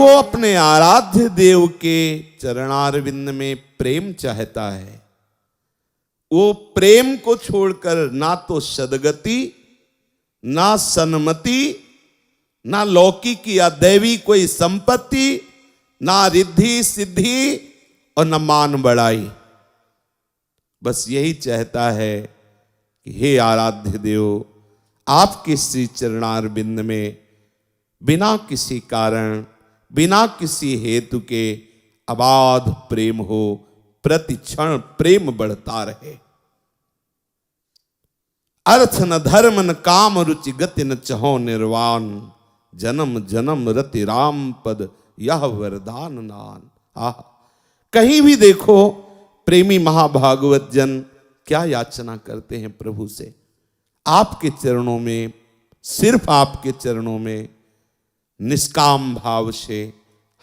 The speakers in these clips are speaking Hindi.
जो अपने आराध्य देव के चरणारविंद में प्रेम चाहता है, वो प्रेम को छोड़कर ना तो सदगति, ना सन्मति, ना लौकिक या दैवी कोई संपत्ति, ना रिद्धि सिद्धि और न मान बढ़ाई, बस यही चाहता है कि हे आराध्य देव, आपके श्री चरणारविंद में बिना किसी कारण, बिना किसी हेतु के अबाध प्रेम हो, प्रति क्षण प्रेम बढ़ता रहे। अर्थ न धर्म न काम रुचि गति न चहो निर्वाण, जन्म जन्म रति राम पद यह वरदान नान। आह, कहीं भी देखो प्रेमी महाभागवत जन क्या याचना करते हैं प्रभु से, आपके चरणों में, सिर्फ आपके चरणों में निष्काम भाव से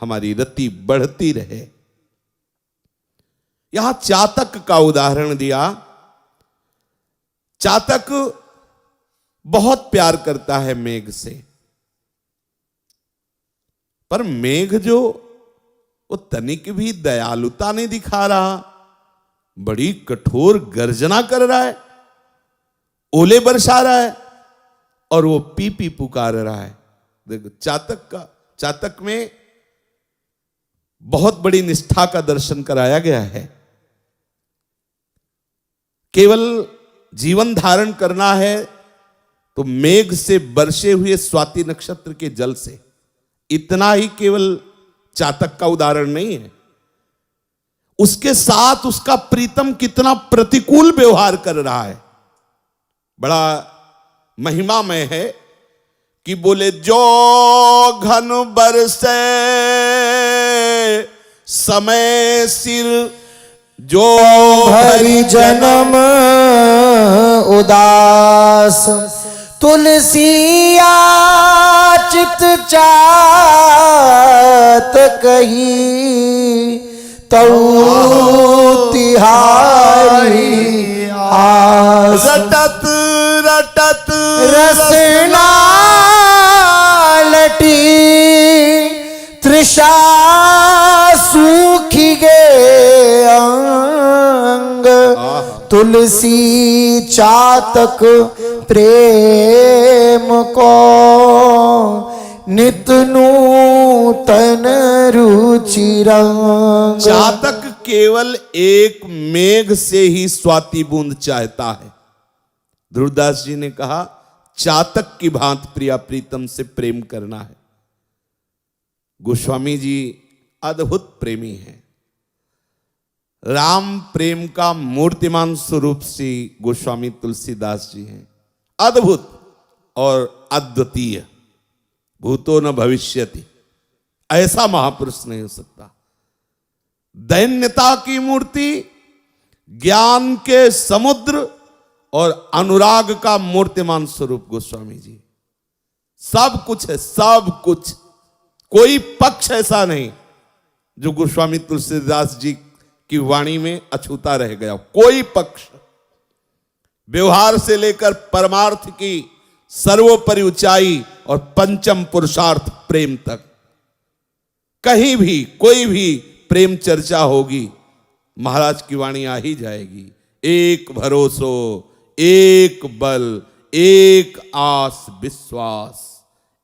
हमारी रति बढ़ती रहे। यहां चातक का उदाहरण दिया। चातक बहुत प्यार करता है मेघ से, पर मेघ जो वो तनिक भी दयालुता नहीं दिखा रहा, बड़ी कठोर गर्जना कर रहा है, ओले बरसा रहा है और वो पी पी पुकार रहा है। देखो चातक में बहुत बड़ी निष्ठा का दर्शन कराया गया है। केवल जीवन धारण करना है तो मेघ से बरसे हुए स्वाति नक्षत्र के जल से, इतना ही केवल चातक का उदाहरण नहीं है, उसके साथ उसका प्रीतम कितना प्रतिकूल व्यवहार कर रहा है। बड़ा महिमामय है कि बोले जो घन बरसे समय सिर, जो भरी जन्म उदास, तुलसिया चित चात कही, तऊ तिहारी आस। रटत रटत रसना लटी, तृषा सूखी गे अंग, तुलसी चातक प्रेम को नित नूतन रुचि रंग। चातक केवल एक मेघ से ही स्वाति बूंद चाहता है। ध्रुवदास जी ने कहा चातक की भांति प्रिया प्रीतम से प्रेम करना है। गोस्वामी जी अद्भुत प्रेमी हैं। राम प्रेम का मूर्तिमान स्वरूप श्री गोस्वामी तुलसीदास जी हैं। अद्भुत और अद्वितीय, भूतो न भविष्यति, ऐसा महापुरुष नहीं हो सकता। दैन्यता की मूर्ति, ज्ञान के समुद्र और अनुराग का मूर्तिमान स्वरूप गोस्वामी जी। सब कुछ है, सब कुछ। कोई पक्ष ऐसा नहीं जो गोस्वामी तुलसीदास जी की वाणी में अछूता रह गया। कोई पक्ष, व्यवहार से लेकर परमार्थ की सर्वोपरि ऊंचाई और पंचम पुरुषार्थ प्रेम तक, कहीं भी कोई भी प्रेम चर्चा होगी, महाराज की वाणी आ ही जाएगी। एक भरोसो, एक बल, एक आस विश्वास,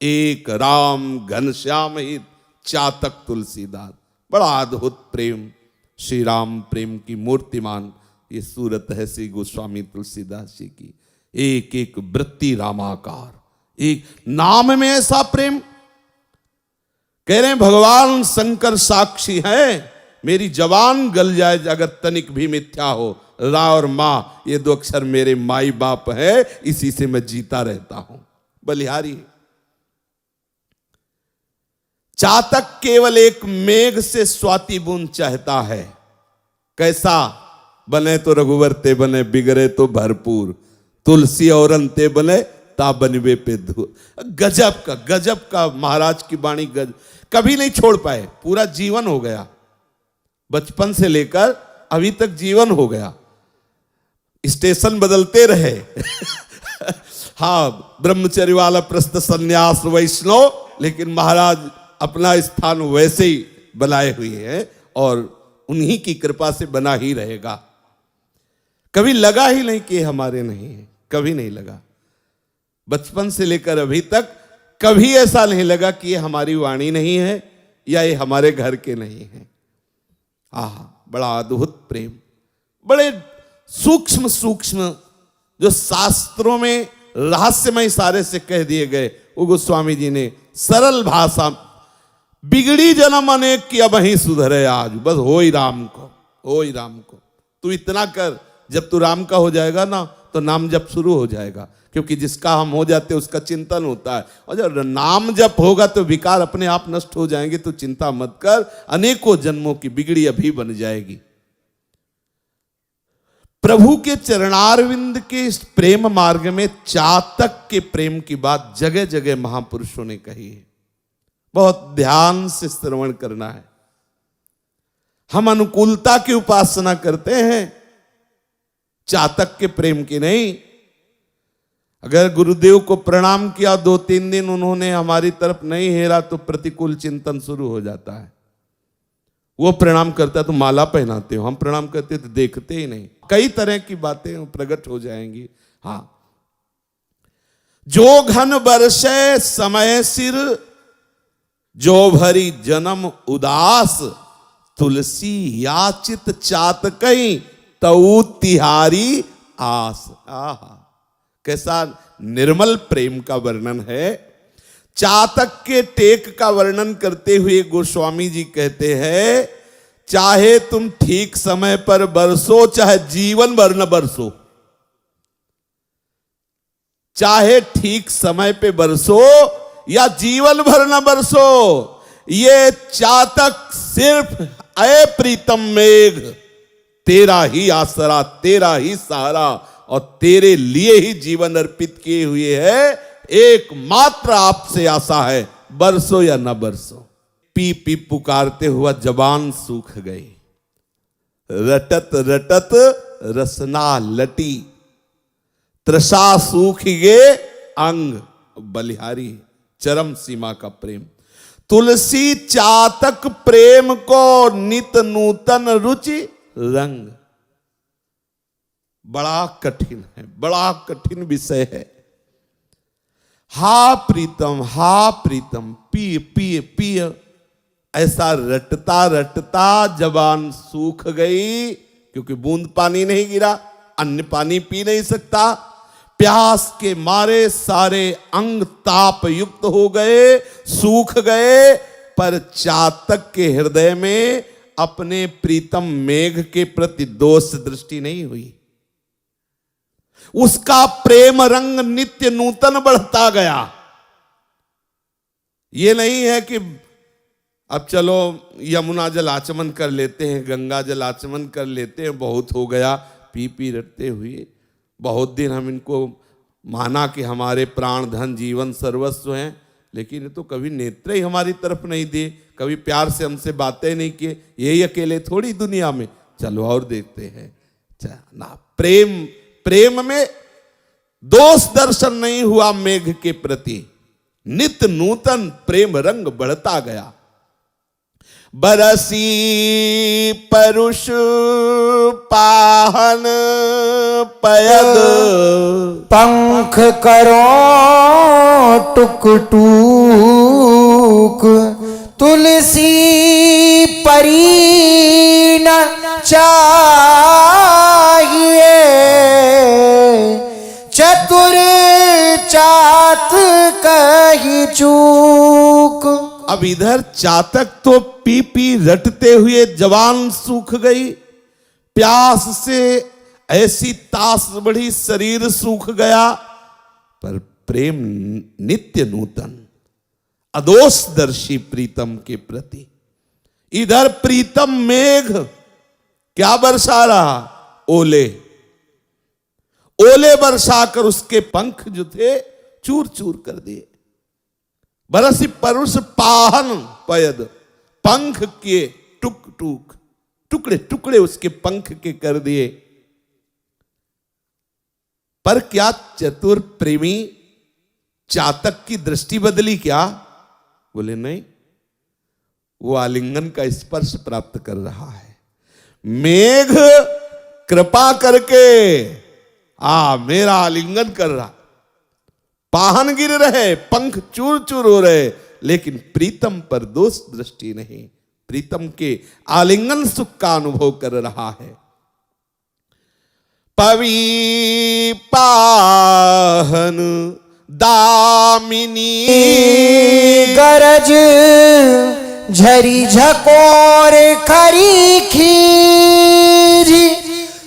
एक राम घनश्याम हित चातक तुलसीदास। बड़ा अद्भुत प्रेम, श्री राम प्रेम की मूर्तिमान ये सूरत है श्री गोस्वामी तुलसीदास जी की। एक एक वृत्ति रामाकार, एक नाम में ऐसा प्रेम। कह रहे हैं भगवान शंकर साक्षी है, मेरी जवान गल जाए अगर तनिक भी मिथ्या हो, रा और माँ ये दो अक्षर मेरे माई बाप है, इसी से मैं जीता रहता हूं। बलिहारी चातक केवल एक मेघ से स्वाति बूंद चाहता है। कैसा बने तो रघुवर ते बने, बिगड़े तो भरपूर, तुलसी और अंते बने ता बनवे पे धू। गजब का महाराज की वाणी कभी नहीं छोड़ पाए। पूरा जीवन हो गया, बचपन से लेकर अभी तक जीवन हो गया। स्टेशन बदलते रहे हाँ, ब्रह्मचर्य वाला प्रस्थ संन्यास वैष्णव, लेकिन महाराज अपना स्थान वैसे ही बनाए हुए हैं और उन्हीं की कृपा से बना ही रहेगा। कभी लगा ही नहीं कि ये हमारे नहीं है, कभी नहीं लगा। बचपन से लेकर अभी तक कभी ऐसा नहीं लगा कि ये हमारी वाणी नहीं है या ये हमारे घर के नहीं है। आह, बड़ा अद्भुत प्रेम, बड़े सूक्ष्म सूक्ष्म जो शास्त्रों में रहस्यमय सारे से कह दिए गए, वो गोस्वामी जी ने सरल भाषा, बिगड़ी जन्म अनेक की अब ही सुधरे आज, बस हो ही राम को, हो ही राम को। तू इतना कर, जब तू राम का हो जाएगा ना तो नाम जप शुरू हो जाएगा, क्योंकि जिसका हम हो जाते उसका चिंतन होता है। और जब नाम जप होगा तो विकार अपने आप नष्ट हो जाएंगे। तो चिंता मत कर, अनेकों जन्मों की बिगड़ी अभी बन जाएगी। प्रभु के चरणारविंद के इस प्रेम मार्ग में चातक के प्रेम की बात जगह जगह महापुरुषों ने कही है। बहुत ध्यान से श्रवण करना है। हम अनुकूलता की उपासना करते हैं, चातक के प्रेम की नहीं। अगर गुरुदेव को प्रणाम किया, 2-3 दिन उन्होंने हमारी तरफ नहीं हेरा तो प्रतिकूल चिंतन शुरू हो जाता है। वो प्रणाम करता है तो माला पहनाते हो, हम प्रणाम करते तो देखते ही नहीं। कई तरह की बातें प्रकट हो जाएंगी। हाँ, जो घन बरसे समय सिर, जो भरी जन्म उदास, तुलसी याचित चातकई तऊ तिहारी आस। आहा, कैसा निर्मल प्रेम का वर्णन है। चातक के टेक का वर्णन करते हुए गोस्वामी जी कहते हैं, चाहे तुम ठीक समय पर बरसो, चाहे जीवन भर न बरसो, चाहे ठीक समय पे बरसो या जीवन भर न बरसो, ये चातक सिर्फ अय प्रीतम मेघ, तेरा ही आसरा, तेरा ही सहारा और तेरे लिए ही जीवन अर्पित किए हुए है। एकमात्र आपसे आशा है, बरसो या न बरसो। पी पी पुकारते हुआ जबान सूख गई, रटत रटत रसना लटी, त्रषा सूख गए अंग। बलिहारी चरम सीमा का प्रेम। तुलसी चातक प्रेम को नित नूतन रुचि रंग। बड़ा कठिन है, बड़ा कठिन विषय है। हा प्रीतम, हा प्रीतम, पिय पिय पिय, ऐसा रटता रटता जबान सूख गई, क्योंकि बूंद पानी नहीं गिरा, अन्य पानी पी नहीं सकता। प्यास के मारे सारे अंग ताप युक्त हो गए, सूख गए। पर चातक के हृदय में अपने प्रीतम मेघ के प्रति दोष दृष्टि नहीं हुई। उसका प्रेम रंग नित्य नूतन बढ़ता गया। ये नहीं है कि अब चलो यमुना जल आचमन कर लेते हैं, गंगा जल आचमन कर लेते हैं, बहुत हो गया, पी पी रटते हुए बहुत दिन हम इनको माना कि हमारे प्राण धन जीवन सर्वस्व हैं, लेकिन ये तो कभी नेत्र ही हमारी तरफ नहीं दिए, कभी प्यार से हमसे बातें नहीं किए। यही अकेले थोड़ी दुनिया में, चलो और देखते हैं ना। प्रेम, प्रेम में दोष दर्शन नहीं हुआ मेघ के प्रति, नित नूतन प्रेम रंग बढ़ता गया। बरसी परुष पाहन पयद, पंख करो टुक टूक, तुलसी परी न चाहिए, चतुर चात कही चूक। अब इधर चातक तो पी पी रटते हुए जवान सूख गई, प्यास से ऐसी तास बढ़ी, शरीर सूख गया। पर प्रेम नित्य नूतन, अदोषदर्शी प्रीतम के प्रति। इधर प्रीतम मेघ क्या बरसा रहा? ओले, ओले बरसाकर उसके पंख जो थे चूर चूर कर दिए। बरसी परुष पाहन पयद, पंख के टुक टुक, टुकड़े टुकड़े उसके पंख के कर दिए। पर क्या चतुर प्रेमी चातक की दृष्टि बदली क्या? बोले नहीं, वो आलिंगन का स्पर्श प्राप्त कर रहा है। मेघ कृपा करके मेरा आलिंगन कर रहा, पाहन गिर रहे, पंख चूर चूर हो रहे, लेकिन प्रीतम पर दोष दृष्टि नहीं, प्रीतम के आलिंगन सुख का अनुभव कर रहा है। पवी पाहन दामिनी गरज झरी झकोर खरी खीरी,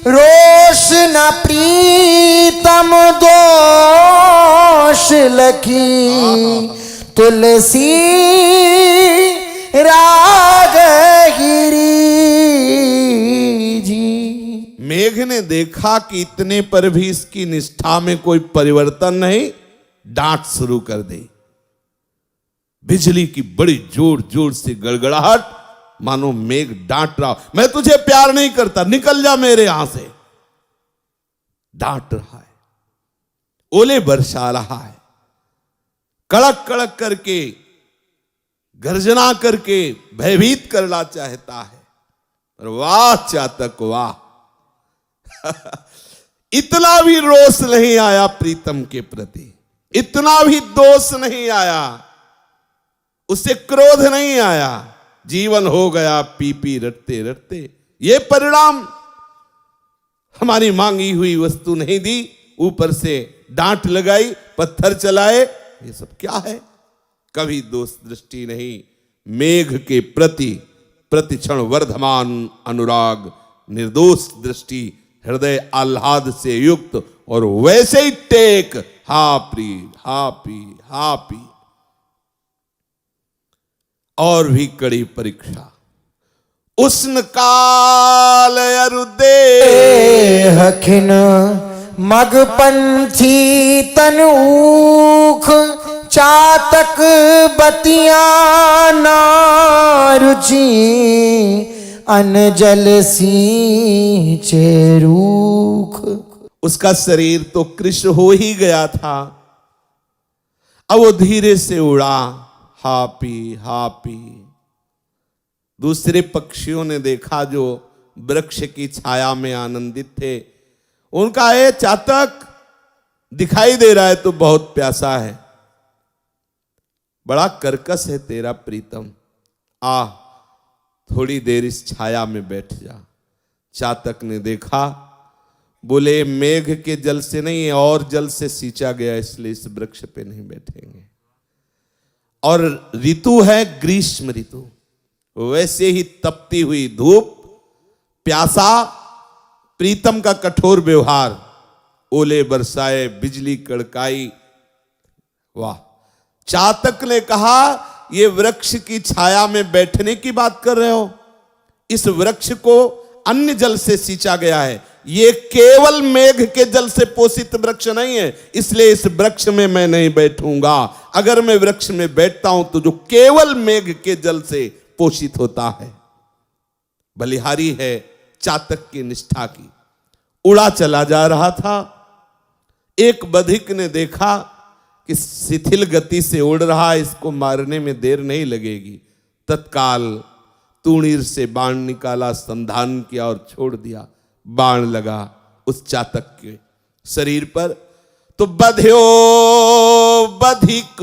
रोष न प्रीतम दोष लखी, तुलसी राग गिरी जी। मेघ ने देखा कि इतने पर भी इसकी निष्ठा में कोई परिवर्तन नहीं, डांट शुरू कर दी। बिजली की बड़ी जोर जोर से गड़गड़ाहट, मानो मेघ डांट रहा, मैं तुझे प्यार नहीं करता, निकल जा मेरे यहां से, डांट रहा है। ओले बरसा रहा है, कड़क कड़क करके गर्जना करके भयभीत करना चाहता है। और वाह चातक वाह, इतना भी रोष नहीं आया प्रीतम के प्रति, इतना भी दोष नहीं आया, उससे क्रोध नहीं आया। जीवन हो गया पी पी रटते रटते, ये परिणाम, हमारी मांगी हुई वस्तु नहीं दी, ऊपर से डांट लगाई, पत्थर चलाए, ये सब क्या है? कभी दोष दृष्टि नहीं। मेघ के प्रति प्रतिक्षण वर्धमान अनुराग, निर्दोष दृष्टि, हृदय आह्लाद से युक्त, और वैसे ही टेक, हा प्री हा पी हा पी। और भी कड़ी परीक्षा, उष्ण काल अरुदे हखिन मगपंथी तनूख, चातक बतिया नारुचि, अनजल सींचे रूख। उसका शरीर तो कृष्ण हो ही गया था, अब वो धीरे से उड़ा, हा पी हा पी। दूसरे पक्षियों ने देखा जो वृक्ष की छाया में आनंदित थे, उनका ये चातक दिखाई दे रहा है तो बहुत प्यासा है, बड़ा कर्कश है तेरा प्रीतम, थोड़ी देर इस छाया में बैठ जा। चातक ने देखा, बोले मेघ के जल से नहीं और जल से सींचा गया, इसलिए इस वृक्ष पे नहीं बैठेंगे। और ऋतु है ग्रीष्म ऋतु, वैसे ही तपती हुई धूप, प्यासा, प्रीतम का कठोर व्यवहार, ओले बरसाए, बिजली कड़काई। वाह! चातक ने कहा, ये वृक्ष की छाया में बैठने की बात कर रहे हो? इस वृक्ष को अन्य जल से सींचा गया है, ये केवल मेघ के जल से पोषित वृक्ष नहीं है, इसलिए इस वृक्ष में मैं नहीं बैठूंगा। अगर मैं वृक्ष में बैठता हूं तो जो केवल मेघ के जल से पोषित होता है। बलिहारी है चातक की निष्ठा की। उड़ा चला जा रहा था, एक बधिक ने देखा कि शिथिल गति से उड़ रहा, इसको मारने में देर नहीं लगेगी। तत्काल तूणीर से बाण निकाला, संधान किया और छोड़ दिया। बाण लगा उस चातक के शरीर पर, तो बध्यो बधिक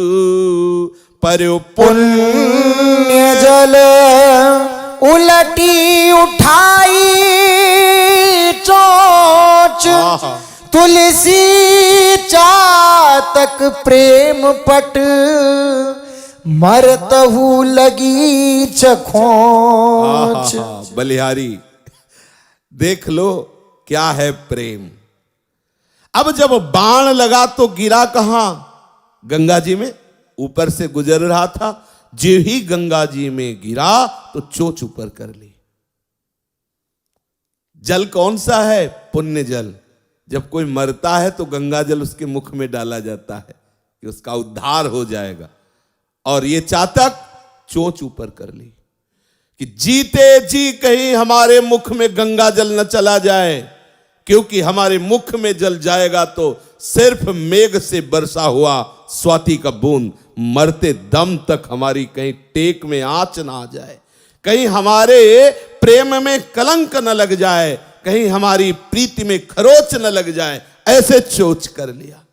पर्यो पुण्य जल उलटी उठाई चोच, तुलसी चातक प्रेम पट, मरतहु लगी चखोच। बलिहारी देख लो क्या है प्रेम। अब जब बाण लगा तो गिरा कहां? गंगा जी में, ऊपर से गुजर रहा था, जो ही गंगा जी में गिरा तो चोंच ऊपर कर ली। जल कौन सा है? पुण्य जल। जब कोई मरता है तो गंगा जल उसके मुख में डाला जाता है कि उसका उद्धार हो जाएगा, और ये चातक चोंच ऊपर कर ली कि जीते जी कहीं हमारे मुख में गंगा जल न चला जाए, क्योंकि हमारे मुख में जल जाएगा तो सिर्फ मेघ से बरसा हुआ स्वाति का बूंद, मरते दम तक हमारी कहीं टेक में आंच ना आ जाए। कहीं हमारे प्रेम में कलंक न लग जाए, कहीं हमारी प्रीति में खरोच न लग जाए, ऐसे चोच कर लिया।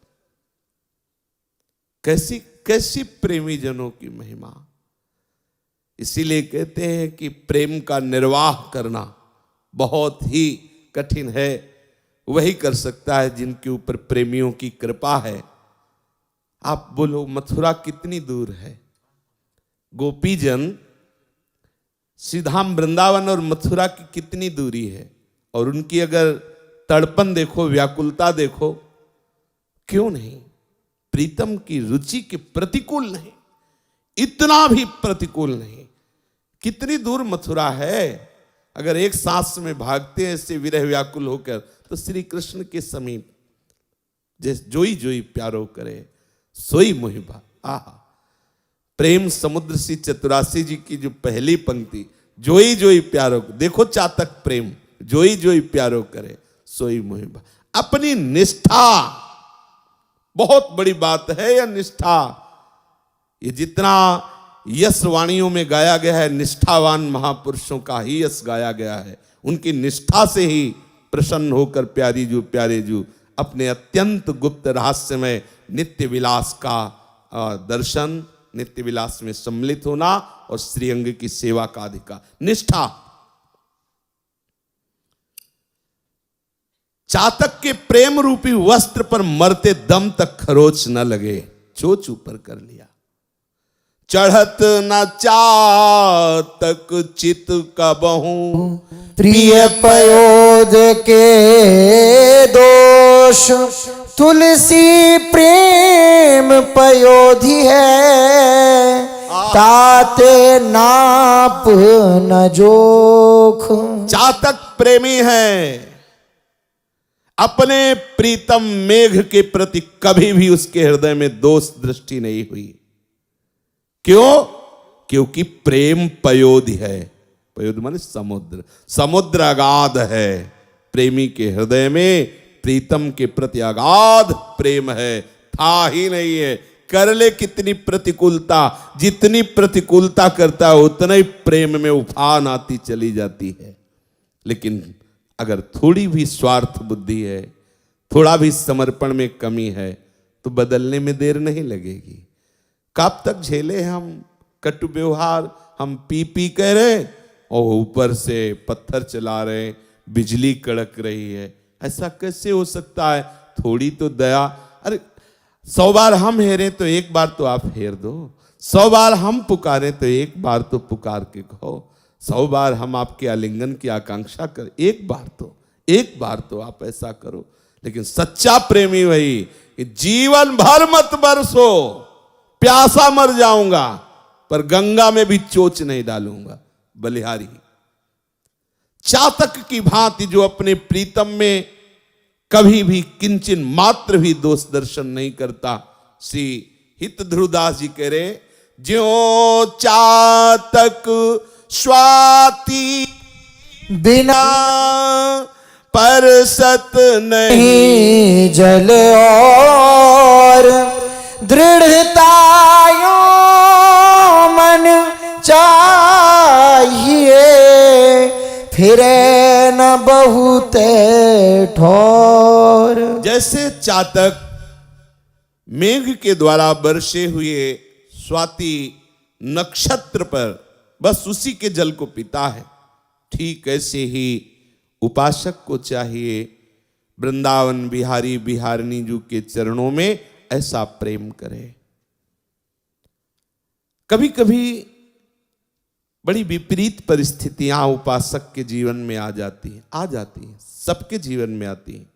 कैसी कैसी प्रेमी जनों की महिमा। इसीलिए कहते हैं कि प्रेम का निर्वाह करना बहुत ही कठिन है। वही कर सकता है जिनके ऊपर प्रेमियों की कृपा है। आप बोलो मथुरा कितनी दूर है? गोपीजन श्रीधाम वृंदावन और मथुरा की कितनी दूरी है, और उनकी अगर तड़पन देखो, व्याकुलता देखो, क्यों नहीं? प्रीतम की रुचि के प्रतिकूल नहीं, इतना भी प्रतिकूल नहीं। कितनी दूर मथुरा है? अगर एक सांस में भागते हैं ऐसे विरह व्याकुल होकर, तो श्री कृष्ण के समीप जैसे जोई जोई प्यारो करे सोई मोहिबा। आहा, प्रेम समुद्र सी चतुरासी जी की जो पहली पंक्ति, जोई जोई प्यारो, देखो चातक प्रेम, जोई जोई प्यारो करे सोई मोहिबा। अपनी निष्ठा, बहुत बड़ी बात है यह निष्ठा। ये जितना यश वाणियों में गाया गया है, निष्ठावान महापुरुषों का ही यश गाया गया है। उनकी निष्ठा से ही प्रसन्न होकर प्यारी जू प्यारे जू अपने अत्यंत गुप्त रहस्यमय नित्य विलास का दर्शन, नित्य विलास में सम्मिलित होना और श्रीअंग की सेवा का अधिकार, निष्ठा। चातक के प्रेम रूपी वस्त्र पर मरते दम तक खरोच न लगे, चोच ऊपर कर लिया। चढ़त न चातक चित कबहू, प्रिय पयोध के दोष, तुलसी प्रेम पयोधि है, ताते नाप न जोख। चातक प्रेमी है, अपने प्रीतम मेघ के प्रति कभी भी उसके हृदय में दोष दृष्टि नहीं हुई। क्यों? क्योंकि प्रेम पयोधि है। पयोध माने समुद्र, समुद्र अगाध है। प्रेमी के हृदय में प्रीतम के प्रति अगाध प्रेम है, था ही नहीं है। कर ले कितनी प्रतिकूलता, जितनी प्रतिकूलता करता है उतना ही प्रेम में उफान आती चली जाती है। लेकिन अगर थोड़ी भी स्वार्थ बुद्धि है, थोड़ा भी समर्पण में कमी है, तो बदलने में देर नहीं लगेगी। कब तक झेले हम कटु व्यवहार? हम पी पी कह रहे और ऊपर से पत्थर चला रहे, बिजली कड़क रही है। ऐसा कैसे हो सकता है? थोड़ी तो दया। अरे 100 बार हम हेरे तो एक बार तो आप हेर दो, 100 बार हम पुकारे तो एक बार तो पुकार के कहो, 100 बार हम आपके आलिंगन की आकांक्षा कर, एक बार तो आप ऐसा करो। लेकिन सच्चा प्रेमी वही कि जीवन भर मत बरसो, प्यासा मर जाऊंगा पर गंगा में भी चोच नहीं डालूंगा। बलिहारी चातक की भांति जो अपने प्रीतम में कभी भी किंचन मात्र भी दोष दर्शन नहीं करता। श्री हित ध्रुवदास जी कह रहे, ज्यों चातक स्वाति बिना परसत नहीं, जल और दृढ़तायो मन चाहिए, फिरे न बहुत ठोर। जैसे चातक मेघ के द्वारा बरसे हुए स्वाति नक्षत्र पर बस उसी के जल को पीता है, ठीक ऐसे ही उपासक को चाहिए वृंदावन बिहारी बिहारिणी जी के चरणों में ऐसा प्रेम करे। कभी कभी बड़ी विपरीत परिस्थितियां उपासक के जीवन में आ जाती हैं, सबके जीवन में आती हैं।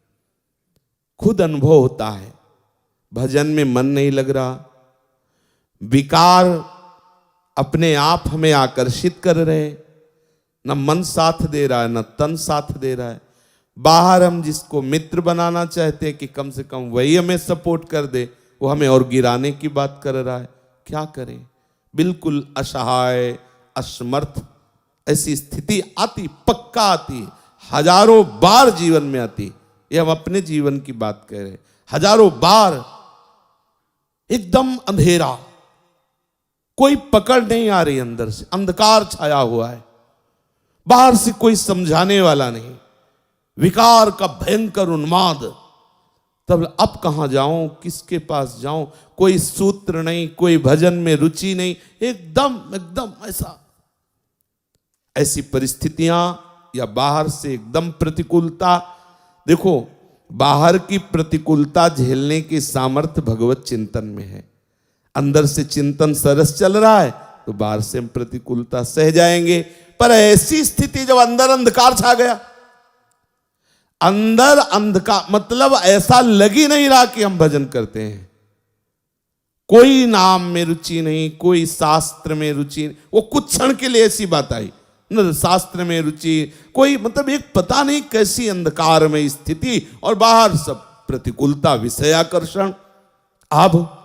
खुद अनुभव होता है, भजन में मन नहीं लग रहा, विकार अपने आप हमें आकर्षित कर रहे, न मन साथ दे रहा है न तन साथ दे रहा है। बाहर हम जिसको मित्र बनाना चाहते हैं कि कम से कम वही हमें सपोर्ट कर दे, वो हमें और गिराने की बात कर रहा है। क्या करें? बिल्कुल असहाय असमर्थ ऐसी स्थिति आती, पक्का आती, हजारों बार जीवन में आती। ये हम अपने जीवन की बात कह रहे हैं। हजारों बार एकदम अंधेरा, कोई पकड़ नहीं आ रही, अंदर से अंधकार छाया हुआ है। बाहर से कोई समझाने वाला नहीं, विकार का भयंकर उन्माद। तब अब कहां जाऊं, किसके पास जाऊं, कोई सूत्र नहीं, कोई भजन में रुचि नहीं, एकदम एकदम ऐसी परिस्थितियां, या बाहर से एकदम प्रतिकूलता। देखो, बाहर की प्रतिकूलता झेलने की सामर्थ्य भगवत चिंतन में है। अंदर से चिंतन सरस चल रहा है तो बाहर से हम प्रतिकूलता सह जाएंगे। पर ऐसी स्थिति जब अंदर अंधकार छा गया, अंदर अंधकार मतलब ऐसा लग ही नहीं रहा कि हम भजन करते हैं, कोई नाम में रुचि नहीं, कोई शास्त्र में रुचि नहीं। वो कुछ क्षण के लिए ऐसी बात आई न, शास्त्र में रुचि कोई, मतलब एक पता नहीं कैसी अंधकार में स्थिति, और बाहर सब प्रतिकूलता, विषयाकर्षण। अब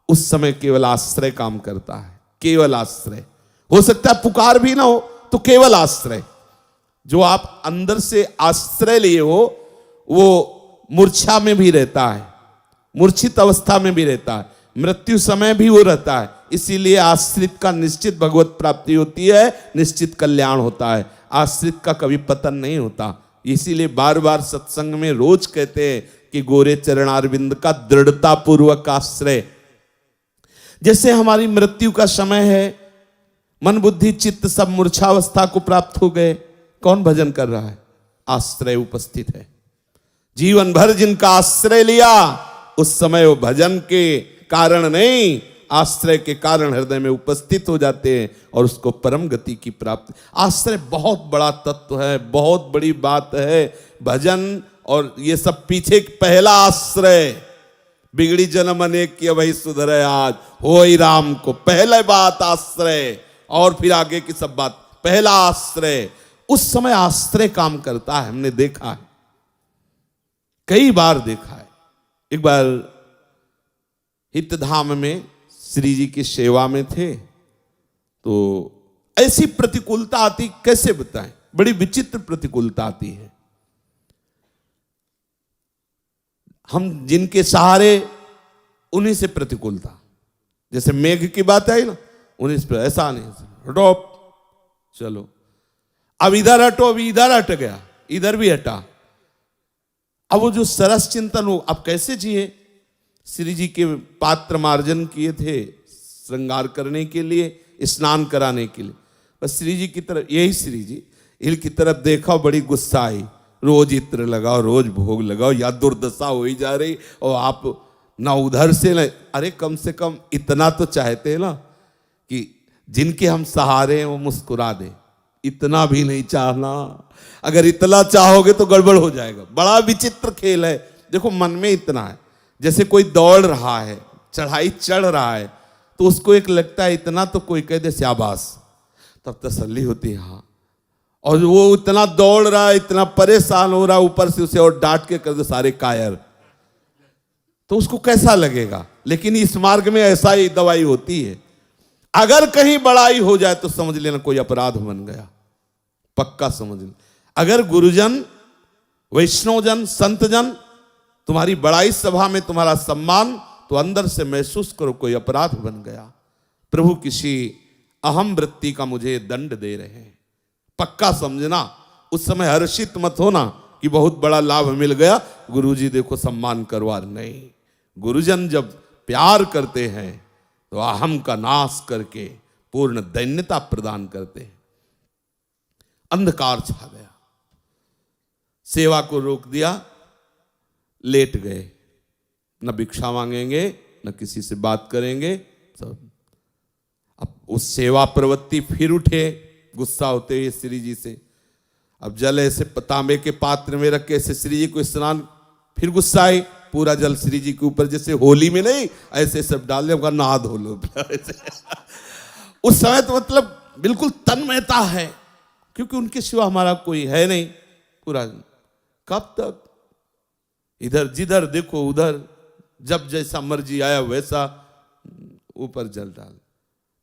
उस समय केवल आश्रय काम करता है, केवल आश्रय। हो सकता है पुकार भी ना हो तो केवल आश्रय, जो आप अंदर से आश्रय लिए हो वो मूर्छा में भी रहता है, मूर्छित अवस्था में भी रहता है, मृत्यु समय भी वो रहता है। इसीलिए आश्रित का निश्चित भगवत प्राप्ति होती है, निश्चित कल्याण होता है, आश्रित का कभी पतन नहीं होता। इसीलिए बार बार सत्संग में रोज कहते हैं कि गोरे चरणारविंद का दृढ़ता पूर्वक आश्रय। जैसे हमारी मृत्यु का समय है, मन बुद्धि चित्त सब मूर्छावस्था को प्राप्त हो गए, कौन भजन कर रहा है? आश्रय उपस्थित है। जीवन भर जिनका आश्रय लिया, उस समय वो भजन के कारण नहीं, आश्रय के कारण हृदय में उपस्थित हो जाते हैं और उसको परम गति की प्राप्ति। आश्रय बहुत बड़ा तत्व है, बहुत बड़ी बात है। भजन और ये सब पीछे पहला आश्रय, बिगड़ी जन्म अनेक की वही सुधरे आज, होई राम को, पहले बात आश्रय, और फिर आगे की सब बात, पहला आश्रय। उस समय आश्रय काम करता है, हमने देखा है, कई बार देखा है। एक बार हितधाम में श्री जी की सेवा में थे, तो ऐसी प्रतिकूलता आती, कैसे बताएं, बड़ी विचित्र प्रतिकूलता आती है। हम जिनके सहारे, उन्हीं से प्रतिकूलता, जैसे मेघ की बात आई ना, उन्हीं से, ऐसा नहीं, हटो चलो, अब इधर हटो, अभी इधर हट गया, इधर भी हटा। अब वो जो सरस चिंतन हो, अब कैसे जिए? श्री जी के पात्र मार्जन किए थे श्रृंगार करने के लिए, स्नान कराने के लिए, बस श्री जी की तरफ, यही श्री जी इनकी तरफ देखा, बड़ी गुस्सा आई, रोज इत्र लगाओ, रोज भोग लगाओ, या दुर्दशा हो ही जा रही, और आप ना उधर से ना, अरे कम से कम इतना तो चाहते हैं ना कि जिनके हम सहारे हैं वो मुस्कुरा दे, इतना भी नहीं चाहना। अगर इतना चाहोगे तो गड़बड़ हो जाएगा। बड़ा विचित्र खेल है। देखो, मन में इतना है, जैसे कोई दौड़ रहा है, चढ़ाई चढ़ रहा है, तो उसको एक लगता है इतना तो कोई कह दे शाबाश, तब तसल्ली होती है, हाँ। और वो इतना दौड़ रहा है, इतना परेशान हो रहा है, ऊपर से उसे और डांट के कर दो सारे कायर, तो उसको कैसा लगेगा? लेकिन इस मार्ग में ऐसा ही दवाई होती है। अगर कहीं बड़ाई हो जाए तो समझ लेना कोई अपराध बन गया, पक्का समझ लेना। अगर गुरुजन, वैष्णवजन, संतजन तुम्हारी बड़ाई सभा में तुम्हारा सम्मान, तो अंदर से महसूस करो कोई अपराध बन गया, प्रभु किसी अहम वृत्ति का मुझे दंड दे रहे हैं, पक्का समझना। उस समय हर्षित मत होना कि बहुत बड़ा लाभ मिल गया, गुरुजी देखो सम्मान करवा, नहीं। गुरुजन जब प्यार करते हैं तो अहम का नाश करके पूर्ण दैन्यता प्रदान करते हैं। अंधकार छा गया, सेवा को रोक दिया, लेट गए, न भिक्षा मांगेंगे न किसी से बात करेंगे सब। अब उस सेवा प्रवृत्ति फिर उठे, गुस्सा होते हुए श्री जी से। अब जल ऐसे तांबे के पात्र में रख के ऐसे श्री जी को स्नान, फिर गुस्सा आई, पूरा जल श्री जी के ऊपर, जैसे होली में नहीं ऐसे सब डाल दिया, नहा धो लो। उस समय तो मतलब बिल्कुल तन्मयता है, क्योंकि उनके सिवा हमारा कोई है नहीं। पूरा कब तक इधर जिधर देखो उधर, जब जैसा मर्जी आया वैसा ऊपर जल डाल,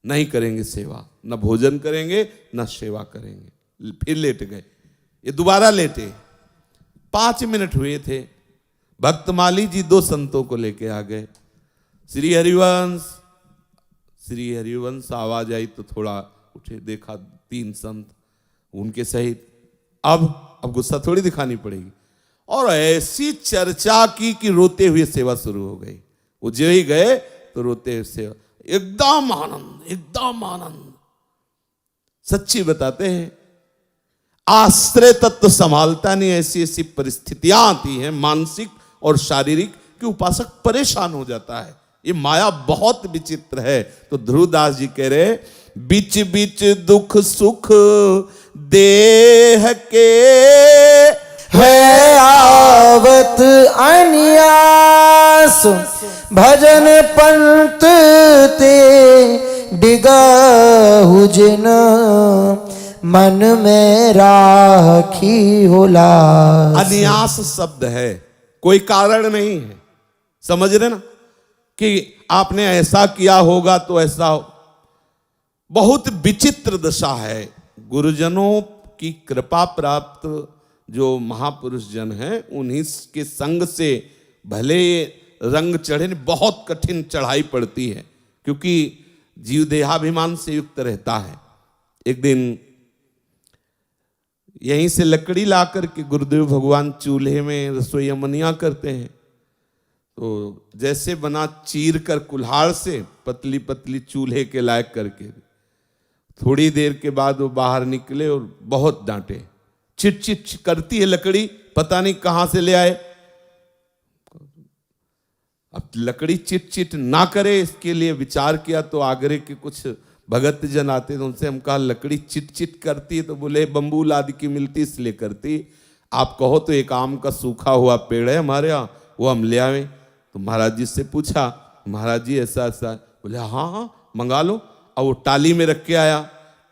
नहीं करेंगे सेवा, न भोजन करेंगे न सेवा करेंगे। फिर लेट गए, ये दोबारा लेटे, 5 मिनट हुए थे, भक्तमाली जी 2 संतों को लेके आ गए। श्री हरिवंश आवाज आई तो थोड़ा उठे, देखा 3 संत, उनके सहित। अब गुस्सा थोड़ी दिखानी पड़ेगी। और ऐसी चर्चा की कि रोते हुए सेवा शुरू हो गई। वो जो ही गए तो रोते हुए सेवा, एकदम आनंद, एकदम आनंद। सच्ची बताते हैं, आश्रय तत्व संभालता नहीं, ऐसी ऐसी परिस्थितियां आती हैं मानसिक और शारीरिक कि उपासक परेशान हो जाता है। ये माया बहुत विचित्र है। तो ध्रुवदास जी कह रहे, बीच बीच दुख सुख देह के है आवत अन्यास, भजन पंत ते डिगहु जिन, मन में राखी होला। अन्यास शब्द है, कोई कारण नहीं है। समझ रहे ना कि आपने ऐसा किया होगा तो ऐसा हो। बहुत विचित्र दशा है। गुरुजनों की कृपा प्राप्त जो महापुरुष जन हैं, उन्हीं के संग से भले रंग चढ़े, बहुत कठिन चढ़ाई पड़ती है, क्योंकि जीव देहाभिमान से युक्त रहता है। एक दिन यहीं से लकड़ी ला करके गुरुदेव भगवान चूल्हे में रसोई अमनिया करते हैं। तो जैसे बना चीर कर कुल्हाड़ से पतली पतली चूल्हे के लायक करके, थोड़ी देर के बाद वो बाहर निकले और बहुत डांटे। चिट चिट करती है लकड़ी, पता नहीं कहां से ले आए। अब लकड़ी चिट चिट ना करे इसके लिए विचार किया, तो आगरे के कुछ भगत जन आते तो उनसे हम कहा लकड़ी चिट चिट करती है, तो बोले बम्बूल आदि की मिलती इसलिए करती। आप कहो तो एक आम का सूखा हुआ पेड़ है हमारे यहाँ, वो हम ले आवे। तो महाराज जी से पूछा, महाराज जी ऐसा ऐसा, बोले हाँ हाँ मंगा लो। और वो टाली में रख के आया।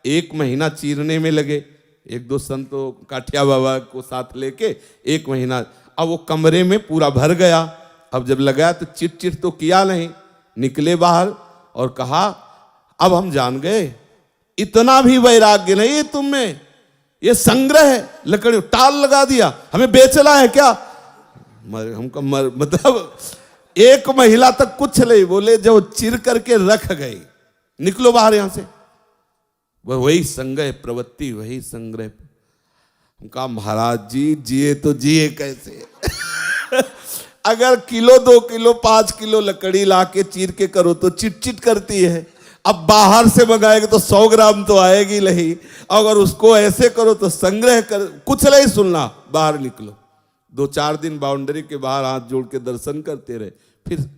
1 महीना चीरने में लगे। 1-2 संतों काठिया बाबा को साथ लेके 1 महीना। अब वो कमरे में पूरा भर गया। अब जब लगाया तो चिट चिट तो किया नहीं। निकले बाहर और कहा अब हम जान गए, इतना भी वैराग्य नहीं है तुम में। ये संग्रह है, लकड़ी टाल लगा दिया, हमें बेचना है क्या? हमको मतलब 1 महिला तक कुछ नहीं बोले, जो चिर करके रख गई। निकलो बाहर यहां से। वही संग्रह प्रवृत्ति, वही संग्रह। हम कहा महाराज जी जिए तो जिए कैसे? अगर किलो 2 किलो 5 किलो लकड़ी ला के चीर के करो तो चिट चिट करती है। अब बाहर से मंगाएंगे तो 100 ग्राम तो आएगी नहीं। अगर उसको ऐसे करो तो संग्रह कर, कुछ नहीं सुनना, बाहर निकलो। 2-4 दिन बाउंड्री के बाहर हाथ जोड़ के दर्शन करते रहे। फिर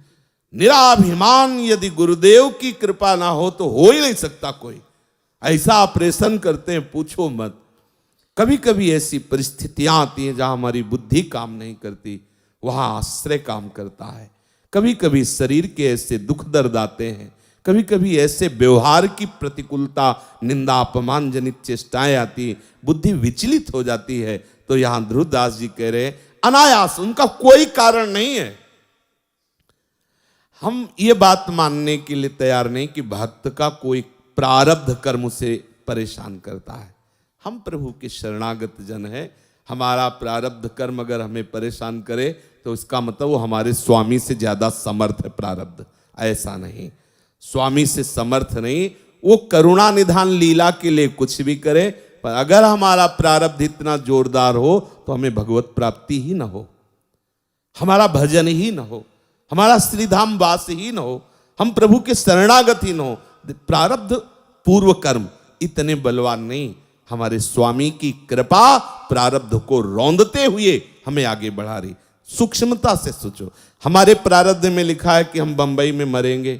निराभिमान, यदि गुरुदेव की कृपा ना हो तो हो ही नहीं सकता कोई। ऐसा ऑपरेशन करते हैं पूछो मत। कभी कभी ऐसी परिस्थितियां आती हैं जहां हमारी बुद्धि काम नहीं करती, वहां आश्रय काम करता है। कभी कभी शरीर के ऐसे दुख दर्द आते हैं, कभी कभी ऐसे व्यवहार की प्रतिकूलता, निंदा अपमान जनित चेष्टाएं आती, बुद्धि विचलित हो जाती है। तो यहां ध्रुवदास जी कह रहे हैं अनायास, उनका कोई कारण नहीं है। हम ये बात मानने के लिए तैयार नहीं कि भक्त का कोई प्रारब्ध कर्म से परेशान करता है। हम प्रभु के शरणागत जन हैं। हमारा प्रारब्ध कर्म अगर हमें परेशान करे तो इसका मतलब वो हमारे स्वामी से ज्यादा समर्थ है प्रारब्ध। ऐसा नहीं, स्वामी से समर्थ नहीं। वो करुणा निधान लीला के लिए कुछ भी करे, पर अगर हमारा प्रारब्ध इतना जोरदार हो तो हमें भगवत प्राप्ति ही ना हो, हमारा भजन ही ना हो, हमारा श्रीधाम वास ही न हो, हम प्रभु के शरणागत ही न हो। प्रारब्ध पूर्व कर्म इतने बलवान नहीं। हमारे स्वामी की कृपा प्रारब्ध को रौंदते हुए हमें आगे बढ़ा रही। सूक्ष्मता से सोचो, हमारे प्रारब्ध में लिखा है कि हम बंबई में मरेंगे,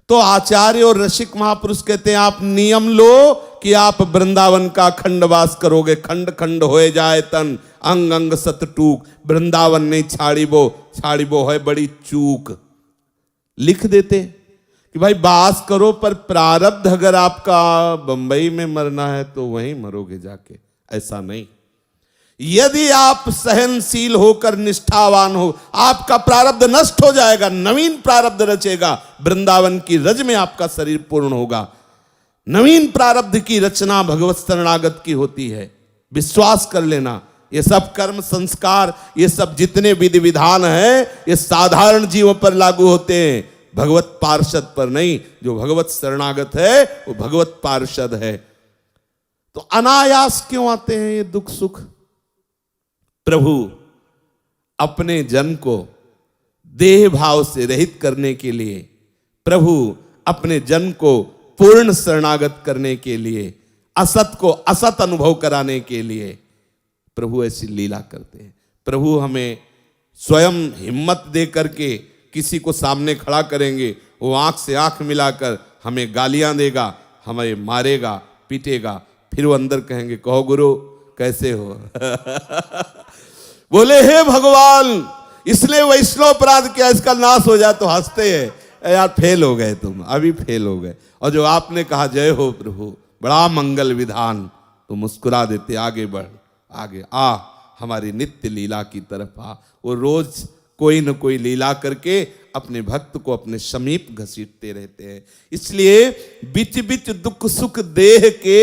तो आचार्य और रसिक महापुरुष कहते हैं आप नियम लो कि आप वृंदावन का खंडवास करोगे। खंड खंड होए जाए तन, अंग अंग सत टूक, वृंदावन नहीं छाड़िबो है बड़ी चूक। लिख देते कि भाई बास करो, पर प्रारब्ध अगर आपका बंबई में मरना है तो वहीं मरोगे जाके। ऐसा नहीं। यदि आप सहनशील होकर निष्ठावान हो, आपका प्रारब्ध नष्ट हो जाएगा, नवीन प्रारब्ध रचेगा। वृंदावन की रज में आपका शरीर पूर्ण होगा। नवीन प्रारब्ध की रचना भगवत शरणागत की होती है, विश्वास कर लेना। ये सब कर्म संस्कार, ये सब जितने विधि विधान हैं, ये साधारण जीवों पर लागू होते हैं, भगवत पार्षद पर नहीं। जो भगवत शरणागत है वो भगवत पार्षद है। तो अनायास क्यों आते हैं ये दुख सुख? प्रभु अपने जन को देह भाव से रहित करने के लिए, प्रभु अपने जन को पूर्ण शरणागत करने के लिए, असत को असत अनुभव कराने के लिए प्रभु ऐसी लीला करते हैं। प्रभु हमें स्वयं हिम्मत दे करके किसी को सामने खड़ा करेंगे, वो आंख से आंख मिलाकर हमें गालियां देगा, हमें मारेगा, पीटेगा, फिर वो अंदर कहेंगे कहो गुरु कैसे हो बोले हे भगवान इसने वैष्णव अपराध किया, इसका नाश हो जाए तो हंसते हैं, यार फेल हो गए तुम, अभी फेल हो गए। और जो आपने कहा जय हो प्रभु बड़ा मंगल विधान, तो मुस्कुरा देते आगे बढ़, आगे आ, हमारी नित्य लीला की तरफ आ। वो रोज कोई न कोई लीला करके अपने भक्त को अपने समीप घसीटते रहते हैं। इसलिए बिच बिच दुख सुख देह के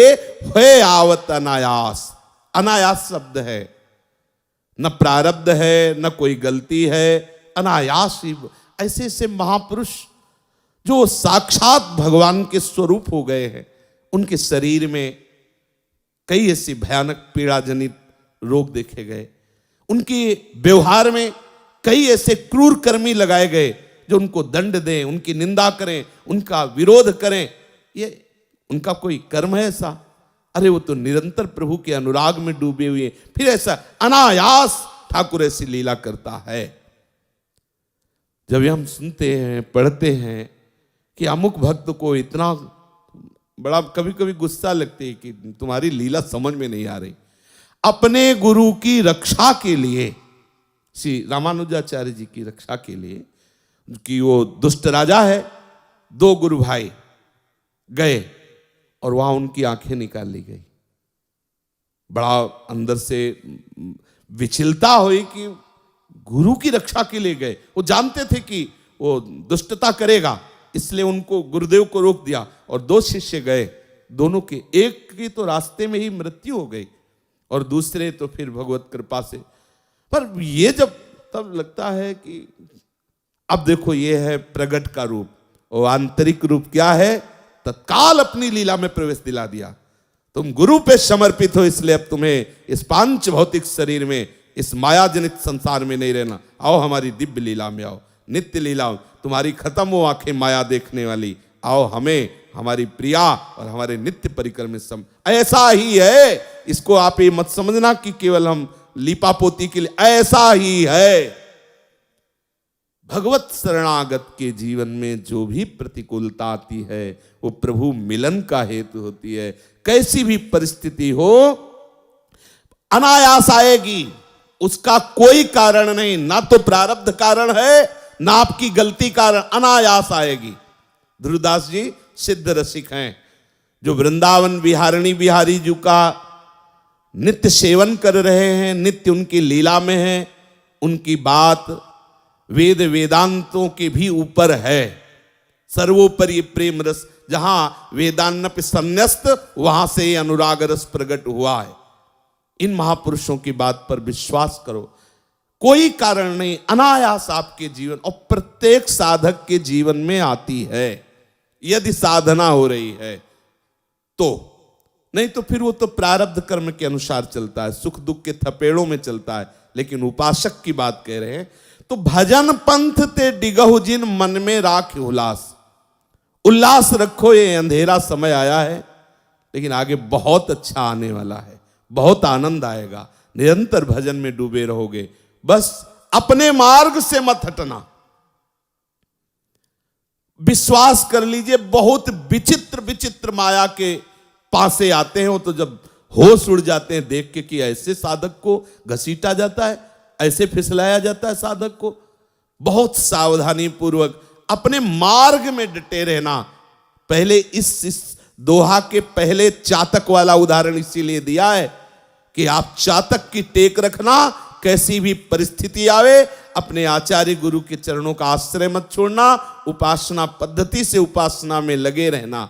हुए आवत अनायास। अनायास शब्द है, न प्रारब्ध है न कोई गलती है, अनायास ही। ऐसे ऐसे महापुरुष जो साक्षात भगवान के स्वरूप हो गए हैं, उनके शरीर में कई ऐसी भयानक पीड़ा जनित रोग देखे गए, उनके व्यवहार में कई ऐसे क्रूर कर्मी लगाए गए जो उनको दंड दें, उनकी निंदा करें, उनका विरोध करें। ये उनका कोई कर्म है ऐसा? अरे वो तो निरंतर प्रभु के अनुराग में डूबे हुए, फिर ऐसा अनायास ठाकुर ऐसी लीला करता है। जब हम सुनते हैं पढ़ते हैं कि अमुक भक्त को इतना बड़ा, कभी कभी गुस्सा लगती है कि तुम्हारी लीला समझ में नहीं आ रही। अपने गुरु की रक्षा के लिए, श्री रामानुजाचार्य जी की रक्षा के लिए, कि वो दुष्ट राजा है, दो गुरु भाई गए और वहां उनकी आंखें निकाल ली गई। बड़ा अंदर से विचलता हुई कि गुरु की रक्षा के लिए गए। वो जानते थे कि वो दुष्टता करेगा, इसलिए उनको गुरुदेव को रोक दिया और दो शिष्य गए। दोनों के, एक की तो रास्ते में ही मृत्यु हो गई और दूसरे तो फिर भगवत कृपा से। पर ये जब तब लगता है कि अब देखो ये है प्रगट का रूप, और आंतरिक रूप क्या है? तत्काल अपनी लीला में प्रवेश दिला दिया। तुम गुरु पे समर्पित हो, इसलिए अब तुम्हें इस पांच भौतिक शरीर में, इस मायाजनित संसार में नहीं रहना। आओ हमारी दिव्य लीला में आओ, नित्य लीला। तुम्हारी खत्म हो आंखें माया देखने वाली, आओ हमें हमारी प्रिया और हमारे नित्य परिकर में सम। ऐसा ही है, इसको आप ये मत समझना कि केवल हम लीपापोती के लिए, ऐसा ही है। भगवत शरणागत के जीवन में जो भी प्रतिकूलता आती है वो प्रभु मिलन का हेतु होती है। कैसी भी परिस्थिति हो अनायास आएगी, उसका कोई कारण नहीं, ना तो प्रारब्ध कारण है ना आपकी गलती कारण, अनायास आएगी। ध्रुवदास जी सिद्ध रसिक हैं, जो वृंदावन बिहारिणी बिहारी जी का नित्य सेवन कर रहे हैं, नित्य उनकी लीला में हैं। उनकी बात वेद वेदांतों के भी ऊपर है। सर्वोपरि प्रेम रस, जहां वेदान्नप संन्यस्त, वहां से अनुराग रस प्रकट हुआ है। इन महापुरुषों की बात पर विश्वास करो, कोई कारण नहीं, अनायास आपके जीवन और प्रत्येक साधक के जीवन में आती है, यदि साधना हो रही है तो। नहीं तो फिर वो तो प्रारब्ध कर्म के अनुसार चलता है, सुख दुख के थपेड़ों में चलता है। लेकिन उपासक की बात कह रहे हैं तो भजन पंथ ते डिगहु जिन मन में राख उल्लास। उल्लास रखो, ये अंधेरा समय आया है, लेकिन आगे बहुत अच्छा आने वाला है, बहुत आनंद आएगा। निरंतर भजन में डूबे रहोगे, बस अपने मार्ग से मत हटना। विश्वास कर लीजिए, बहुत विचित्र विचित्र माया के पासे आते हैं वो, तो जब होश उड़ जाते हैं देख के कि ऐसे साधक को घसीटा जाता है, ऐसे फिसलाया जाता है साधक को। बहुत सावधानी पूर्वक अपने मार्ग में डटे रहना। पहले इस दोहा के पहले चातक वाला उदाहरण इसीलिए दिया है कि आप चातक की टेक रखना, कैसी भी परिस्थिति आवे अपने आचार्य गुरु के चरणों का आश्रय मत छोड़ना, उपासना पद्धति से उपासना में लगे रहना।